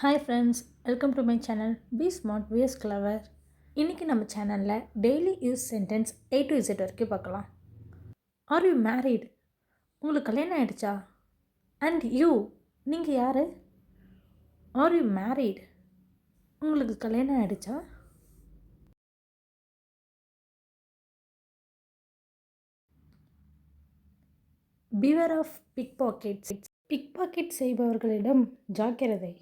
Hi friends, welcome to my channel be smart vs clever. இன்றைக்கி நம்ம சேனலில் daily use sentence A to Z வரைக்கும் பார்க்கலாம். Are you married? உங்களுக்கு கல்யாணம் ஆகிடுச்சா? அண்ட் யூ, நீங்கள் யார்? Are you married? உங்களுக்கு கல்யாணம் ஆகிடுச்சா? Beware of pick pockets. Pick pocket செய்பவர்களிடம் ஜாக்கிரதை.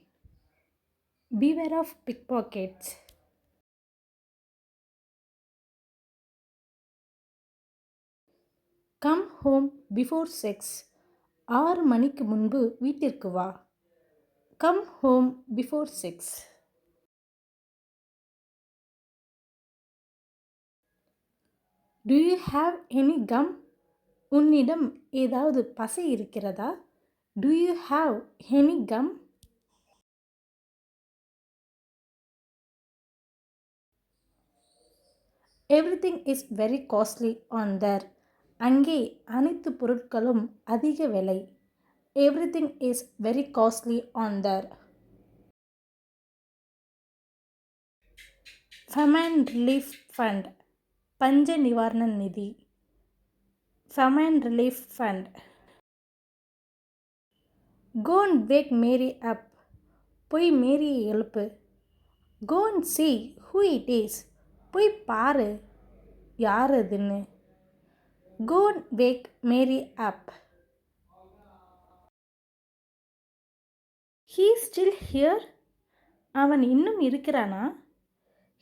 Beware of pick pockets. Come home before 6. 6 மணிக்கு முன்பு வீட்டிற்கு வா. Come home before 6. Do you have any gum? உன்னிடம் ஏதாவது பசை இருக்கிறதா? Do you have any gum? Everything is very costly on there. அங்கே அனைத்து பொருட்களும் அதிக விலை. Everything is very costly on there. Famine Relief Fund. பஞ்ச நிவாரண நிதி. Famine Relief Fund. Go and wake Mary up. போய் மேரியை எழுப்பு. Go and see who it is. போய் பாரு யார் அதுன்னு. Go and wake Mary up. He is still here. அவன் இன்னும் இருக்கிறானா?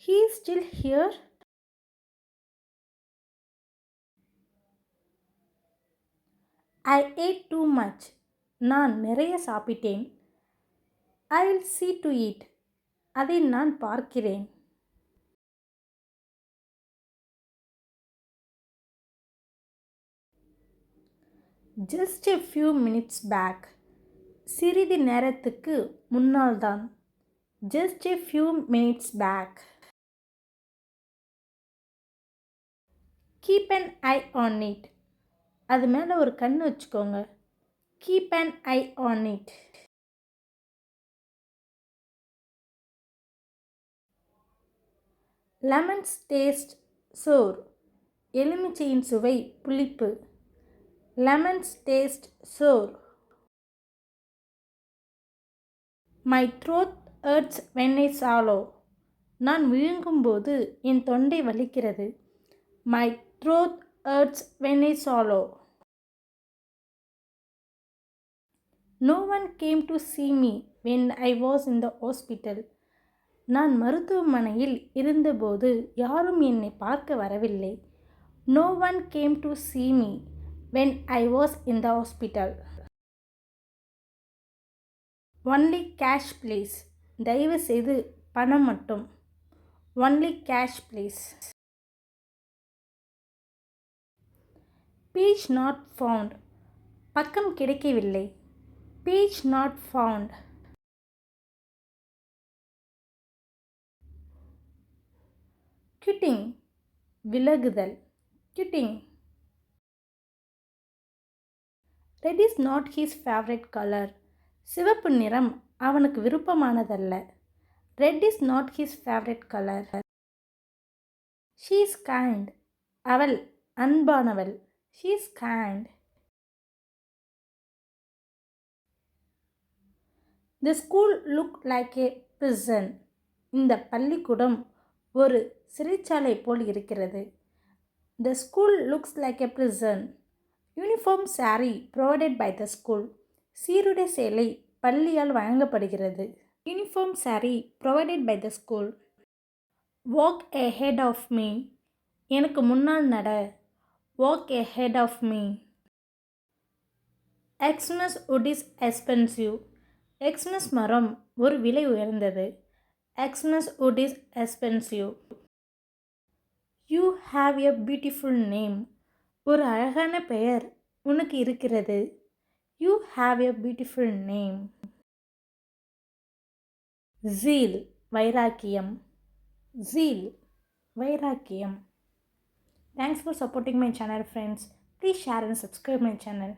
He is still here. I ate too much. நான் நிறைய சாப்பிட்டேன். I will see to it. அதை நான் பார்க்கிறேன். Just a few minutes back. சிறிது நேரத்துக்கு முன்னால்தான். Just a few minutes back. Keep an eye on it. அது மேலே ஒரு கண்ணு வச்சுக்கோங்க. Keep an eye on it. Lemons taste sour. எலுமிச்சையின் சுவை புளிப்பு. Lemons taste sour. My throat hurts when I swallow. நான் விழுங்கும்போது என் தொண்டை வலிக்கிறது. My throat hurts when I swallow. No one came to see me when I was in the hospital. நான் மருத்துவமனையில் இருந்தபோது யாரும் என்னை பார்க்க வரவில்லை. No one came to see me when I was in the hospital. Only cash please. தயவு செய்து பணம் மட்டும். Only cash please. Page not found. பக்கம் கிடைக்கவில்லை. Page not found. Quitting. விலகுதல். Quitting. Red is not his favorite color. சிவப்பு நிறம் அவனுக்கு விருப்பமானதல்ல. Red is not his favorite color. She is kind. அவள் அன்பானவள். She is kind. The school looked like a prison. இந்த பள்ளிக்கூடம் ஒரு சிறைச்சாலை போல் இருக்கிறது. The school looks like a prison. Uniform saree provided by the school. சீருடை சேலை பள்ளியால் வழங்கப்படுகிறது. Uniform saree provided by the school. Walk ahead of me. எனக்கு முன்னால் நட. Walk ahead of me. Xmas wood is expensive. Xmas மரம் ஒரு விலை உயர்ந்தது. Xmas wood is expensive. You have a beautiful name. ஒரு அழகான பெயர் உனக்கு இருக்கிறது. You have a beautiful name. Zeal, வைராக்கியம். Zeal, வைராக்கியம். Thanks for supporting my channel, friends. Please share and subscribe my channel.